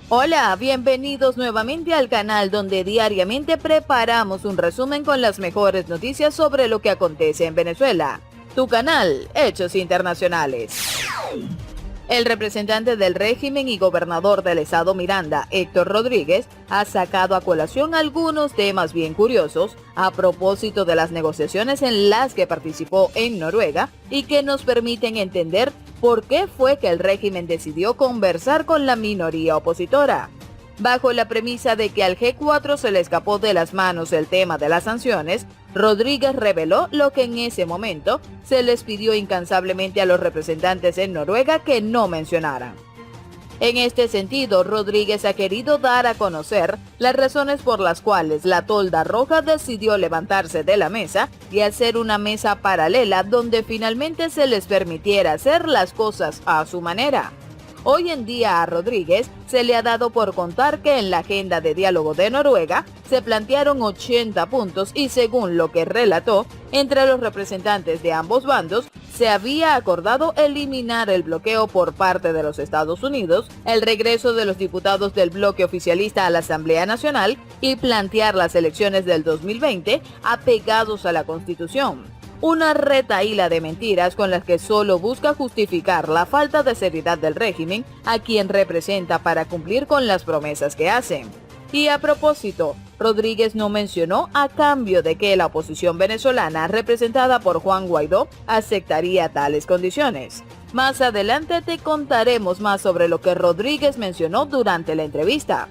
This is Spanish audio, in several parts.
Hola, bienvenidos nuevamente al canal donde diariamente preparamos un resumen con las mejores noticias sobre lo que acontece en Venezuela. Tu canal, Hechos Internacionales. El representante del régimen y gobernador del estado Miranda, Héctor Rodríguez, ha sacado a colación algunos temas bien curiosos a propósito de las negociaciones en las que participó en Noruega y que nos permiten entender por qué fue que el régimen decidió conversar con la minoría opositora. Bajo la premisa de que al G4 se le escapó de las manos el tema de las sanciones, Rodríguez reveló lo que en ese momento se les pidió incansablemente a los representantes en Noruega que no mencionaran. En este sentido, Rodríguez ha querido dar a conocer las razones por las cuales la tolda roja decidió levantarse de la mesa y hacer una mesa paralela donde finalmente se les permitiera hacer las cosas a su manera. Hoy en día a Rodríguez se le ha dado por contar que en la agenda de diálogo de Noruega se plantearon 80 puntos y según lo que relató, entre los representantes de ambos bandos se había acordado eliminar el bloqueo por parte de los Estados Unidos, el regreso de los diputados del bloque oficialista a la Asamblea Nacional y plantear las elecciones del 2020 apegados a la Constitución. Una retahíla de mentiras con las que solo busca justificar la falta de seriedad del régimen a quien representa para cumplir con las promesas que hacen. Y a propósito, Rodríguez no mencionó a cambio de que la oposición venezolana, representada por Juan Guaidó, aceptaría tales condiciones. Más adelante te contaremos más sobre lo que Rodríguez mencionó durante la entrevista.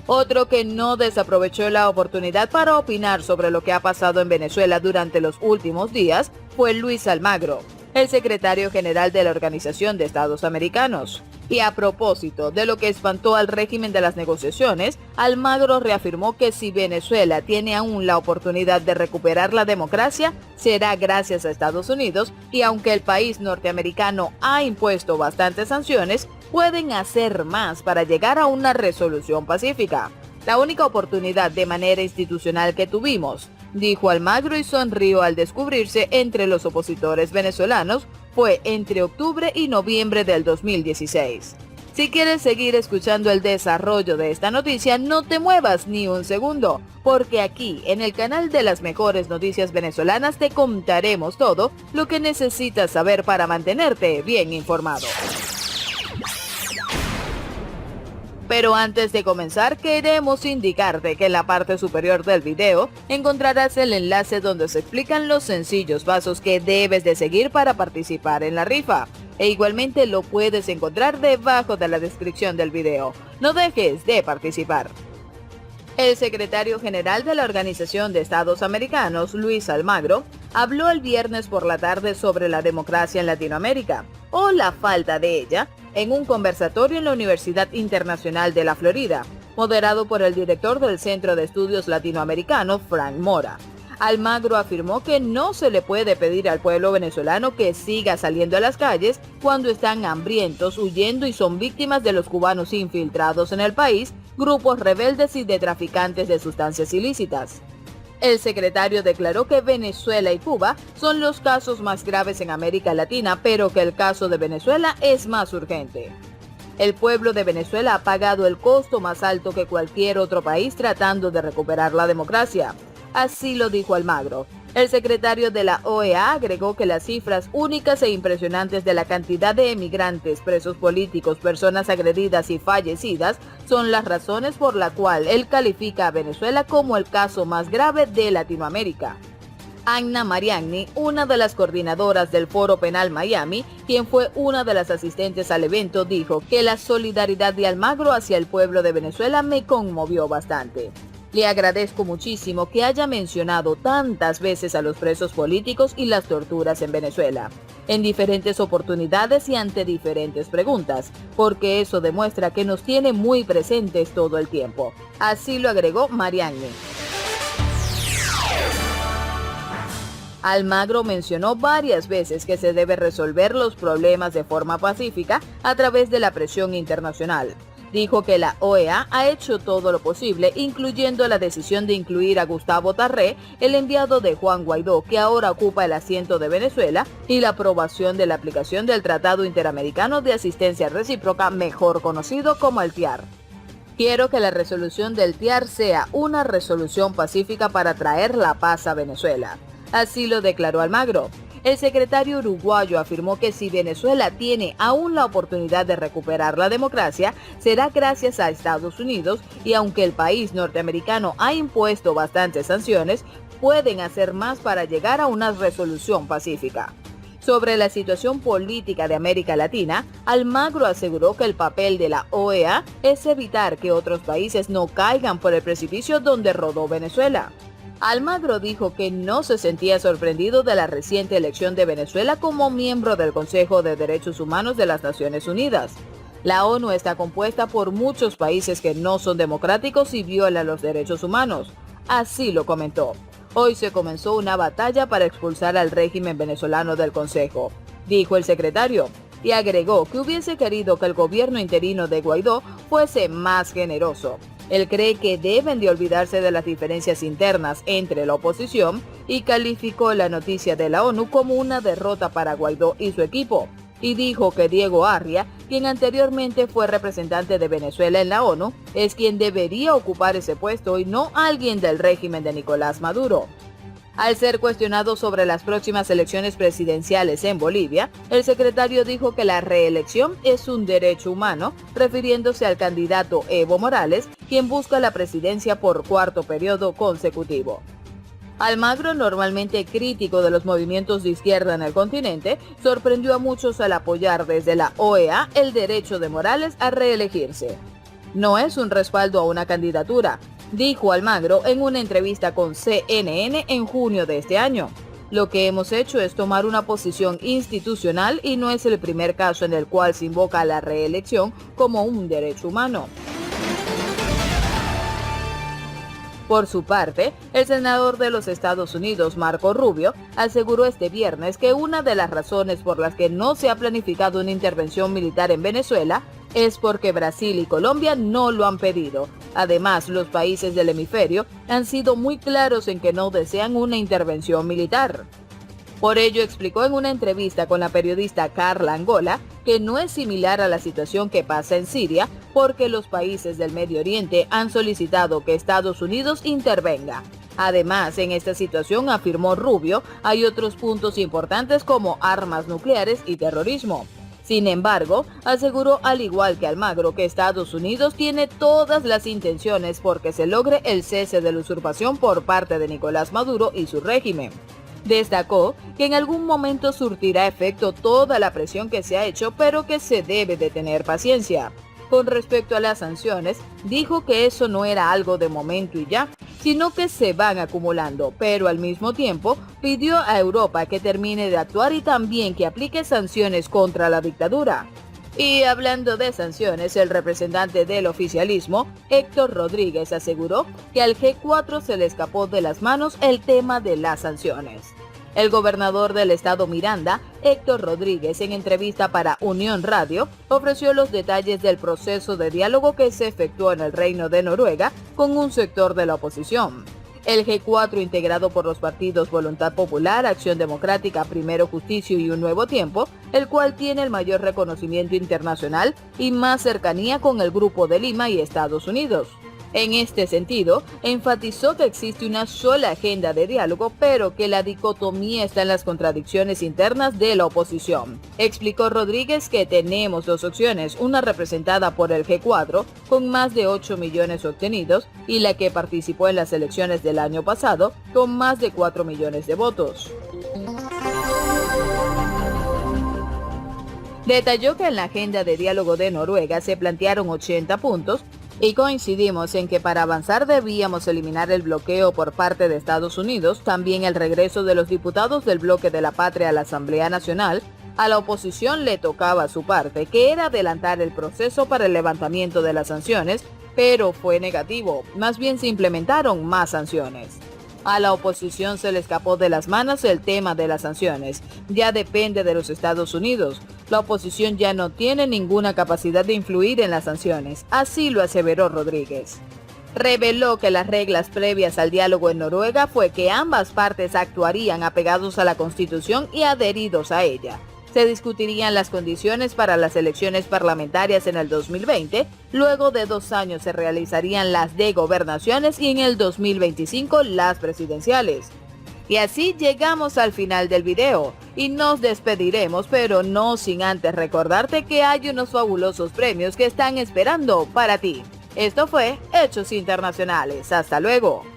Otro que no desaprovechó la oportunidad para opinar sobre lo que ha pasado en Venezuela durante los últimos días fue Luis Almagro, el secretario general de la Organización de Estados Americanos. Y a propósito de lo que espantó al régimen de las negociaciones, Almagro reafirmó que si Venezuela tiene aún la oportunidad de recuperar la democracia, será gracias a Estados Unidos y aunque el país norteamericano ha impuesto bastantes sanciones, pueden hacer más para llegar a una resolución pacífica. La única oportunidad de manera institucional que tuvimos, dijo Almagro y sonrió al descubrirse entre los opositores venezolanos, fue entre octubre y noviembre del 2016. Si quieres seguir escuchando el desarrollo de esta noticia, no te muevas ni un segundo, porque aquí, en el canal de las mejores noticias venezolanas, te contaremos todo lo que necesitas saber para mantenerte bien informado. Pero antes de comenzar, queremos indicarte que en la parte superior del video encontrarás el enlace donde se explican los sencillos pasos que debes de seguir para participar en la rifa. E igualmente lo puedes encontrar debajo de la descripción del video. No dejes de participar. El secretario general de la Organización de Estados Americanos, Luis Almagro, habló el viernes por la tarde sobre la democracia en Latinoamérica, o la falta de ella, en un conversatorio en la Universidad Internacional de la Florida, moderado por el director del Centro de Estudios Latinoamericanos, Frank Mora. Almagro afirmó que no se le puede pedir al pueblo venezolano que siga saliendo a las calles cuando están hambrientos, huyendo y son víctimas de los cubanos infiltrados en el país, grupos rebeldes y de traficantes de sustancias ilícitas. El secretario declaró que Venezuela y Cuba son los casos más graves en América Latina, pero que el caso de Venezuela es más urgente. El pueblo de Venezuela ha pagado el costo más alto que cualquier otro país tratando de recuperar la democracia. Así lo dijo Almagro. El secretario de la OEA agregó que las cifras únicas e impresionantes de la cantidad de emigrantes, presos políticos, personas agredidas y fallecidas son las razones por la cual él califica a Venezuela como el caso más grave de Latinoamérica. Anna Mariani, una de las coordinadoras del Foro Penal Miami, quien fue una de las asistentes al evento, dijo que la solidaridad de Almagro hacia el pueblo de Venezuela me conmovió bastante. Le agradezco muchísimo que haya mencionado tantas veces a los presos políticos y las torturas en Venezuela, en diferentes oportunidades y ante diferentes preguntas, porque eso demuestra que nos tiene muy presentes todo el tiempo. Así lo agregó Mariani. Almagro mencionó varias veces que se debe resolver los problemas de forma pacífica a través de la presión internacional. Dijo que la OEA ha hecho todo lo posible, incluyendo la decisión de incluir a Gustavo Tarré, el enviado de Juan Guaidó, que ahora ocupa el asiento de Venezuela, y la aprobación de la aplicación del Tratado Interamericano de Asistencia Recíproca, mejor conocido como el TIAR. Quiero que la resolución del TIAR sea una resolución pacífica para traer la paz a Venezuela. Así lo declaró Almagro. El secretario uruguayo afirmó que si Venezuela tiene aún la oportunidad de recuperar la democracia, será gracias a Estados Unidos y aunque el país norteamericano ha impuesto bastantes sanciones, pueden hacer más para llegar a una resolución pacífica. Sobre la situación política de América Latina, Almagro aseguró que el papel de la OEA es evitar que otros países no caigan por el precipicio donde rodó Venezuela. Almagro dijo que no se sentía sorprendido de la reciente elección de Venezuela como miembro del Consejo de Derechos Humanos de las Naciones Unidas. La ONU está compuesta por muchos países que no son democráticos y violan los derechos humanos. Así lo comentó. Hoy se comenzó una batalla para expulsar al régimen venezolano del Consejo, dijo el secretario, y agregó que hubiese querido que el gobierno interino de Guaidó fuese más generoso. Él cree que deben de olvidarse de las diferencias internas entre la oposición y calificó la noticia de la ONU como una derrota para Guaidó y su equipo. Y dijo que Diego Arria, quien anteriormente fue representante de Venezuela en la ONU, es quien debería ocupar ese puesto y no alguien del régimen de Nicolás Maduro. Al ser cuestionado sobre las próximas elecciones presidenciales en Bolivia, el secretario dijo que la reelección es un derecho humano, refiriéndose al candidato Evo Morales, quien busca la presidencia por cuarto periodo consecutivo. Almagro, normalmente crítico de los movimientos de izquierda en el continente, sorprendió a muchos al apoyar desde la OEA el derecho de Morales a reelegirse. No es un respaldo a una candidatura, dijo Almagro en una entrevista con CNN en junio de este año. Lo que hemos hecho es tomar una posición institucional y no es el primer caso en el cual se invoca la reelección como un derecho humano. Por su parte, el senador de los Estados Unidos, Marco Rubio, aseguró este viernes que una de las razones por las que no se ha planificado una intervención militar en Venezuela es porque Brasil y Colombia no lo han pedido. Además, los países del hemisferio han sido muy claros en que no desean una intervención militar. Por ello, explicó en una entrevista con la periodista Carla Angola que no es similar a la situación que pasa en Siria porque los países del Medio Oriente han solicitado que Estados Unidos intervenga. Además, en esta situación, afirmó Rubio, hay otros puntos importantes como armas nucleares y terrorismo. Sin embargo, aseguró al igual que Almagro que Estados Unidos tiene todas las intenciones porque se logre el cese de la usurpación por parte de Nicolás Maduro y su régimen. Destacó que en algún momento surtirá efecto toda la presión que se ha hecho, pero que se debe de tener paciencia. Con respecto a las sanciones, dijo que eso no era algo de momento y ya, sino que se van acumulando, pero al mismo tiempo pidió a Europa que termine de actuar y también que aplique sanciones contra la dictadura. Y hablando de sanciones, el representante del oficialismo, Héctor Rodríguez, aseguró que al G4 se le escapó de las manos el tema de las sanciones. El gobernador del estado Miranda, Héctor Rodríguez, en entrevista para Unión Radio, ofreció los detalles del proceso de diálogo que se efectuó en el Reino de Noruega con un sector de la oposición. El G4, integrado por los partidos Voluntad Popular, Acción Democrática, Primero Justicia y Un Nuevo Tiempo, el cual tiene el mayor reconocimiento internacional y más cercanía con el Grupo de Lima y Estados Unidos. En este sentido, enfatizó que existe una sola agenda de diálogo, pero que la dicotomía está en las contradicciones internas de la oposición. Explicó Rodríguez que tenemos dos opciones, una representada por el G4, con más de 8 millones obtenidos, y la que participó en las elecciones del año pasado, con más de 4 millones de votos. Detalló que en la agenda de diálogo de Noruega se plantearon 80 puntos, y coincidimos en que para avanzar debíamos eliminar el bloqueo por parte de Estados Unidos, también el regreso de los diputados del Bloque de la Patria a la Asamblea Nacional. A la oposición le tocaba su parte, que era adelantar el proceso para el levantamiento de las sanciones, pero fue negativo, más bien se implementaron más sanciones. A la oposición se le escapó de las manos el tema de las sanciones. Ya depende de los Estados Unidos. La oposición ya no tiene ninguna capacidad de influir en las sanciones. Así lo aseveró Rodríguez. Reveló que las reglas previas al diálogo en Noruega fue que ambas partes actuarían apegados a la Constitución y adheridos a ella. Se discutirían las condiciones para las elecciones parlamentarias en el 2020, luego de 2 años se realizarían las de gobernaciones y en el 2025 las presidenciales. Y así llegamos al final del video y nos despediremos, pero no sin antes recordarte que hay unos fabulosos premios que están esperando para ti. Esto fue Hechos Internacionales. Hasta luego.